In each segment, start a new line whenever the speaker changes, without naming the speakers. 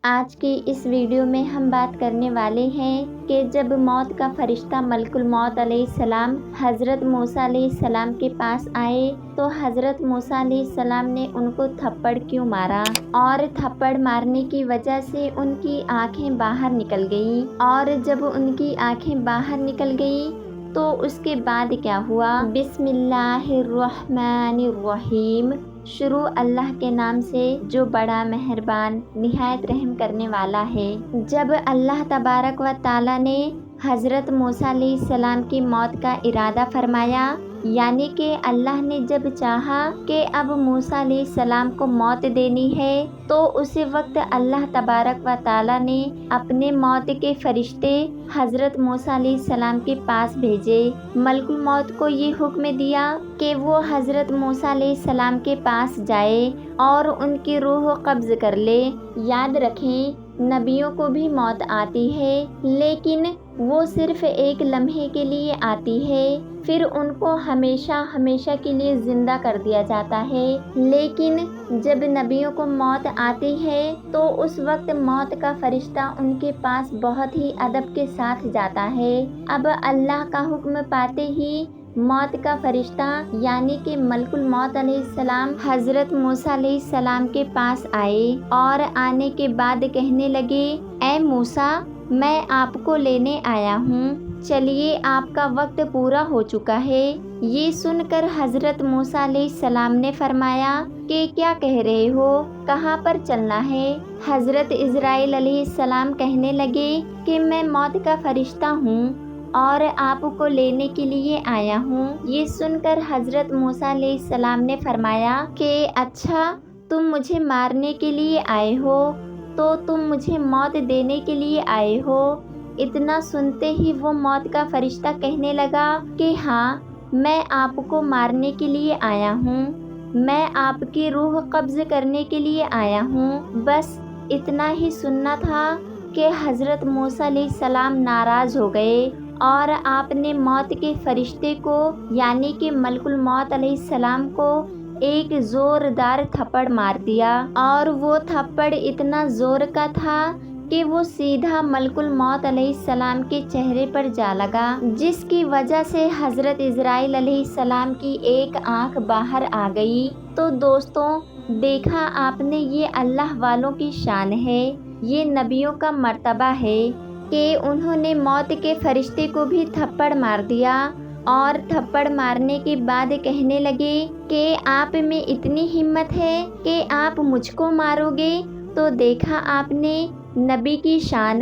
آج کی اس ویڈیو میں ہم بات کرنے والے ہیں کہ جب موت کا فرشتہ ملک الموت علیہ السلام حضرت موسیٰ علیہ السلام کے پاس آئے تو حضرت موسیٰ علیہ السلام نے ان کو تھپڑ کیوں مارا اور تھپڑ مارنے کی وجہ سے ان کی آنکھیں باہر نکل گئیں، اور جب ان کی آنکھیں باہر نکل گئیں تو اس کے بعد کیا ہوا؟ بسم اللہ الرحمن الرحیم۔ شروع اللہ کے نام سے جو بڑا مہربان نہایت رحم کرنے والا ہے۔ جب اللہ تبارک و تعالی نے حضرت موسیٰ علیہ السلام کی موت کا ارادہ فرمایا، یعنی کہ اللہ نے جب چاہا کہ اب موسیٰ علیہ السلام کو موت دینی ہے تو اسی وقت اللہ تبارک و تعالی نے اپنے موت کے فرشتے حضرت موسیٰ علیہ السلام کے پاس بھیجے۔ ملک الموت کو یہ حکم دیا کہ وہ حضرت موسیٰ علیہ السلام کے پاس جائے اور ان کی روح قبض کر لے۔ یاد رکھیں، نبیوں کو بھی موت آتی ہے، لیکن وہ صرف ایک لمحے کے لیے آتی ہے، پھر ان کو ہمیشہ کے لیے زندہ کر دیا جاتا ہے۔ لیکن جب نبیوں کو موت آتی ہے تو اس وقت موت کا فرشتہ ان کے پاس بہت ہی ادب کے ساتھ جاتا ہے۔ اب اللہ کا حکم پاتے ہی موت کا فرشتہ یعنی کہ ملک الموت علیہ السلام حضرت موسیٰ علیہ السلام کے پاس آئے اور آنے کے بعد کہنے لگے، اے موسیٰ، میں آپ کو لینے آیا ہوں، چلیے آپ کا وقت پورا ہو چکا ہے۔ یہ سن کر حضرت موسیٰ علیہ السلام نے فرمایا کہ کیا کہہ رہے ہو، کہاں پر چلنا ہے؟ حضرت عزرائیل علیہ السلام کہنے لگے کہ میں موت کا فرشتہ ہوں اور آپ کو لینے کے لیے آیا ہوں۔ یہ سن کر حضرت موسیٰ علیہ السلام نے فرمایا کہ اچھا، تم مجھے مارنے کے لیے آئے ہو تو تم مجھے موت دینے کے لیے آئے ہو؟ اتنا سنتے ہی وہ موت کا فرشتہ کہنے لگا کہ ہاں، میں آپ کو مارنے کے لیے آیا ہوں، میں آپ کی روح قبض کرنے کے لیے آیا ہوں۔ بس اتنا ہی سننا تھا کہ حضرت موسیٰ علیہ السلام ناراض ہو گئے اور آپ نے موت کے فرشتے کو یعنی کہ ملک الموت علیہ السلام کو ایک زوردار تھپڑ مار دیا، اور وہ تھپڑ اتنا زور کا تھا کہ وہ سیدھا ملک الموت علیہ السلام کے چہرے پر جا لگا، جس کی وجہ سے حضرت عزرائیل علیہ السلام کی ایک آنکھ باہر آ گئی۔ تو دوستوں، دیکھا آپ نے، یہ اللہ والوں کی شان ہے، یہ نبیوں کا مرتبہ ہے کہ انہوں نے موت کے فرشتے کو بھی تھپڑ مار دیا، اور تھپڑ مارنے کے بعد کہنے لگے کہ آپ میں اتنی ہمت ہے کہ آپ مجھ کو مارو گے۔ تو دیکھا آپ نے نبی کی شان۔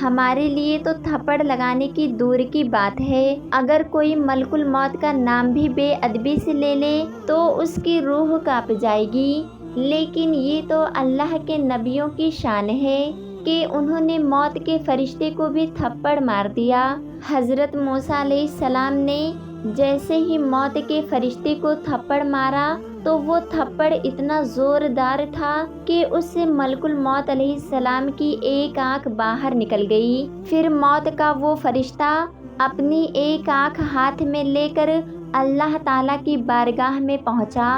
ہمارے لیے تو تھپڑ لگانے کی دور کی بات ہے، اگر کوئی ملک الموت کا نام بھی بے ادبی سے لے لے تو اس کی روح کانپ جائے گی، لیکن یہ تو اللہ کے نبیوں کی شان ہے کہ انہوں نے موت کے فرشتے کو بھی تھپڑ مار دیا۔ حضرت موسیٰ علیہ السلام نے جیسے ہی موت کے فرشتے کو تھپڑ مارا تو وہ تھپڑ اتنا زوردار تھا کہ اس سے ملک الموت علیہ السلام کی ایک آنکھ باہر نکل گئی۔ پھر موت کا وہ فرشتہ اپنی ایک آنکھ ہاتھ میں لے کر اللہ تعالیٰ کی بارگاہ میں پہنچا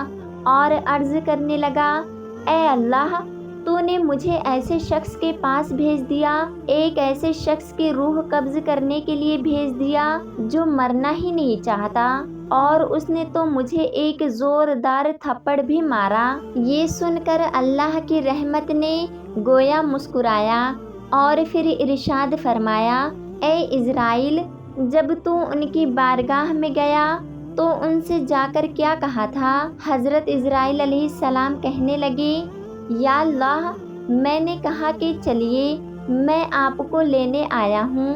اور عرض کرنے لگا، اے اللہ، تو نے مجھے ایسے شخص کے پاس بھیج دیا، ایک ایسے شخص کی روح قبض کرنے کے لیے بھیج دیا جو مرنا ہی نہیں چاہتا، اور اس نے تو مجھے ایک زوردار تھپڑ بھی مارا۔ یہ سن کر اللہ کی رحمت نے گویا مسکرایا اور پھر ارشاد فرمایا، اے عزرائیل، جب تو ان کی بارگاہ میں گیا تو ان سے جا کر کیا کہا تھا؟ حضرت عزرائیل علیہ السلام کہنے لگے، یا اللہ، میں نے کہا کہ چلیے، میں آپ کو لینے آیا ہوں۔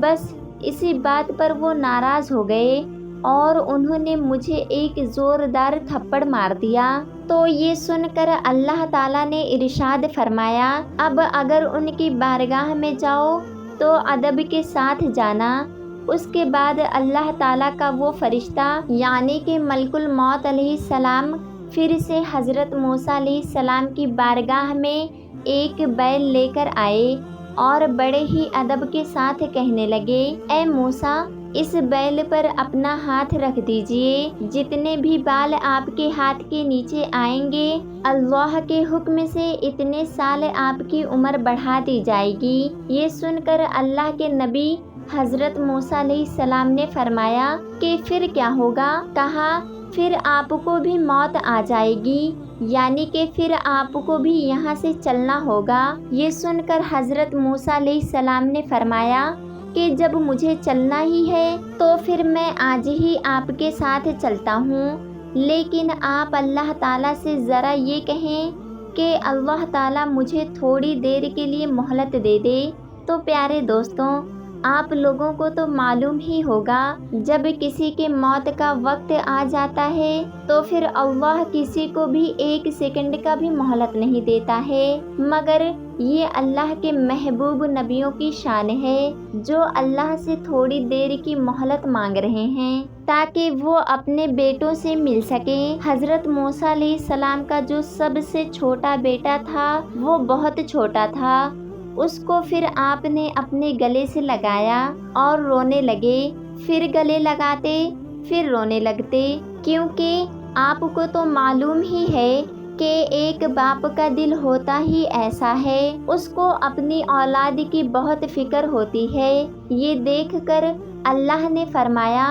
بس اسی بات پر وہ ناراض ہو گئے اور انہوں نے مجھے ایک زوردار تھپڑ مار دیا۔ تو یہ سن کر اللہ تعالیٰ نے ارشاد فرمایا، اب اگر ان کی بارگاہ میں جاؤ تو ادب کے ساتھ جانا۔ اس کے بعد اللہ تعالیٰ کا وہ فرشتہ یعنی کہ ملک الموت علیہ السلام پھر سے حضرت موسیٰ علیہ السلام کی بارگاہ میں ایک بیل لے کر آئے اور بڑے ہی ادب کے ساتھ کہنے لگے، اے موسیٰ، اس بیل پر اپنا ہاتھ رکھ دیجئے، جتنے بھی بال آپ کے ہاتھ کے نیچے آئیں گے اللہ کے حکم سے اتنے سال آپ کی عمر بڑھا دی جائے گی۔ یہ سن کر اللہ کے نبی حضرت موسیٰ علیہ السلام نے فرمایا کہ پھر کیا ہوگا؟ کہا پھر آپ کو بھی موت آ جائے گی، یعنی کہ پھر آپ کو بھی یہاں سے چلنا ہوگا۔ یہ سن کر حضرت موسیٰ علیہ السلام نے فرمایا کہ جب مجھے چلنا ہی ہے تو پھر میں آج ہی آپ کے ساتھ چلتا ہوں، لیکن آپ اللہ تعالیٰ سے ذرا یہ کہیں کہ اللہ تعالیٰ مجھے تھوڑی دیر کے لیے مہلت دے دے۔ تو پیارے دوستوں، آپ لوگوں کو تو معلوم ہی ہوگا جب کسی کے موت کا وقت آ جاتا ہے تو پھر اللہ کسی کو بھی ایک سیکنڈ کا بھی مہلت نہیں دیتا ہے، مگر یہ اللہ کے محبوب نبیوں کی شان ہے جو اللہ سے تھوڑی دیر کی مہلت مانگ رہے ہیں تاکہ وہ اپنے بیٹوں سے مل سکیں۔ حضرت موسیٰ علیہ السلام کا جو سب سے چھوٹا بیٹا تھا وہ بہت چھوٹا تھا، اس کو پھر آپ نے اپنے گلے سے لگایا اور رونے لگے، پھر گلے لگاتے، پھر رونے لگتے، کیونکہ آپ کو تو معلوم ہی ہے کہ ایک باپ کا دل ہوتا ہی ایسا ہے، اس کو اپنی اولاد کی بہت فکر ہوتی ہے۔ یہ دیکھ کر اللہ نے فرمایا،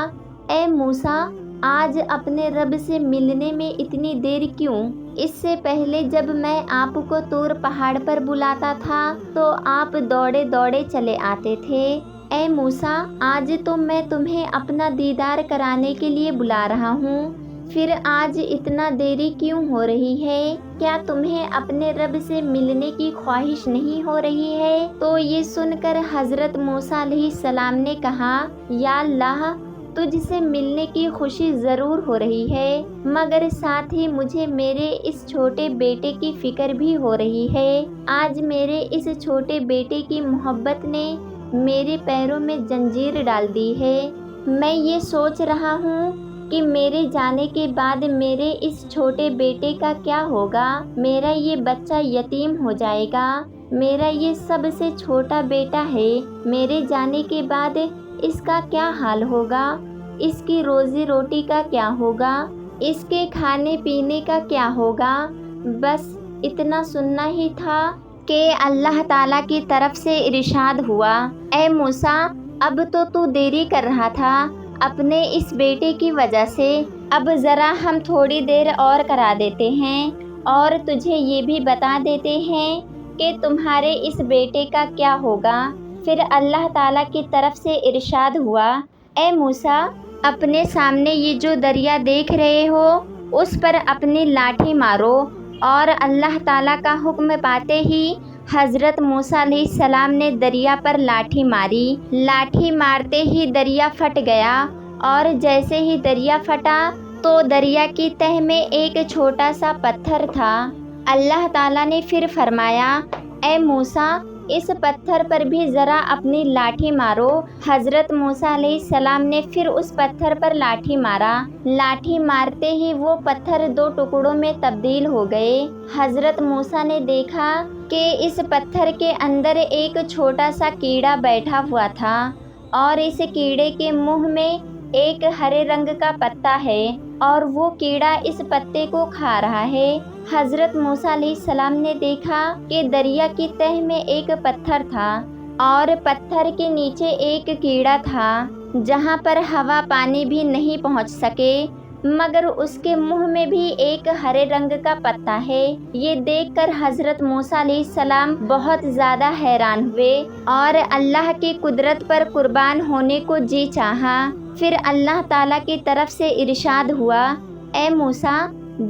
اے موسیٰ، آج اپنے رب سے ملنے میں اتنی دیر کیوں؟ اس سے پہلے جب میں آپ کو طور پہاڑ پر بلاتا تھا تو آپ دوڑے دوڑے چلے آتے تھے۔ اے موسیٰ، آج تو میں تمہیں اپنا دیدار کرانے کے لیے بلا رہا ہوں، پھر آج اتنا دیری کیوں ہو رہی ہے؟ کیا تمہیں اپنے رب سے ملنے کی خواہش نہیں ہو رہی ہے؟ تو یہ سن کر حضرت موسیٰ علیہ السلام نے کہا، یا اللہ، تجھ سے ملنے کی خوشی ضرور ہو رہی ہے، مگر ساتھ ہی مجھے میرے اس چھوٹے بیٹے کی فکر بھی ہو رہی ہے۔ آج میرے اس چھوٹے بیٹے کی محبت نے میرے پیروں میں زنجیر ڈال دی ہے۔ میں یہ سوچ رہا ہوں کہ میرے جانے کے بعد میرے اس چھوٹے بیٹے کا کیا ہوگا؟ میرا یہ بچہ یتیم ہو جائے گا، میرا یہ سب سے چھوٹا بیٹا ہے، میرے جانے کے بعد اس کا کیا حال ہوگا؟ اس کی روزی روٹی کا کیا ہوگا؟ اس کے کھانے پینے کا کیا ہوگا؟ بس اتنا سننا ہی تھا کہ اللہ تعالیٰ کی طرف سے ارشاد ہوا، اے موسیٰ، اب تو دیری کر رہا تھا اپنے اس بیٹے کی وجہ سے، اب ذرا ہم تھوڑی دیر اور کرا دیتے ہیں اور تجھے یہ بھی بتا دیتے ہیں کہ تمہارے اس بیٹے کا کیا ہوگا۔ پھر اللہ تعالیٰ کی طرف سے ارشاد ہوا، اے موسیٰ، اپنے سامنے یہ جو دریا دیکھ رہے ہو اس پر اپنی لاٹھی مارو۔ اور اللہ تعالیٰ کا حکم پاتے ہی حضرت موسیٰ علیہ السلام نے دریا پر لاٹھی ماری، لاٹھی مارتے ہی دریا پھٹ گیا، اور جیسے ہی دریا پھٹا تو دریا کی تہہ میں ایک چھوٹا سا پتھر تھا۔ اللہ تعالیٰ نے پھر فرمایا، اے موسیٰ، اس پتھر پر بھی ذرا اپنی لاٹھی مارو۔ حضرت موسیٰ علیہ السلام نے پھر اس پتھر پر لاٹھی مارا، لاٹھی مارتے ہی وہ پتھر دو ٹکڑوں میں تبدیل ہو گئے۔ حضرت موسیٰ نے دیکھا کہ اس پتھر کے اندر ایک چھوٹا سا کیڑا بیٹھا ہوا تھا، اور اس کیڑے کے منہ میں ایک ہرے رنگ کا پتا ہے، اور وہ کیڑا اس پتے کو کھا رہا ہے۔ حضرت موسیٰ علیہ السلام نے دیکھا کہ دریا کی تہہ میں ایک پتھر تھا اور پتھر کے نیچے ایک کیڑا تھا جہاں پر ہوا پانی بھی نہیں پہنچ سکے، مگر اس کے منہ میں بھی ایک ہرے رنگ کا پتا ہے۔ یہ دیکھ کر حضرت موسیٰ علیہ السلام بہت زیادہ حیران ہوئے اور اللہ کی قدرت پر قربان ہونے کو جی چاہا۔ پھر اللہ تعالیٰ کی طرف سے ارشاد ہوا، اے موسیٰ،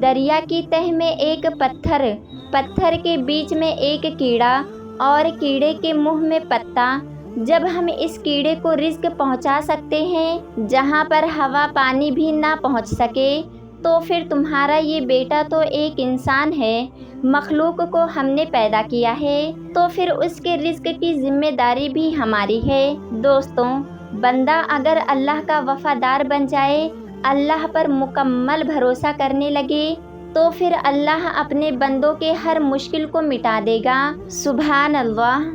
دریا کی تہہ میں ایک پتھر کے بیچ میں ایک کیڑا اور کیڑے کے منہ میں پتا، جب ہم اس کیڑے کو رزق پہنچا سکتے ہیں جہاں پر ہوا پانی بھی نہ پہنچ سکے، تو پھر تمہارا یہ بیٹا تو ایک انسان ہے، مخلوق کو ہم نے پیدا کیا ہے، تو پھر اس کے رزق کی ذمہ داری بھی ہماری ہے۔ دوستوں، بندہ اگر اللہ کا وفادار بن جائے، اللہ پر مکمل بھروسہ کرنے لگے، تو پھر اللہ اپنے بندوں کے ہر مشکل کو مٹا دے گا۔ سبحان اللہ۔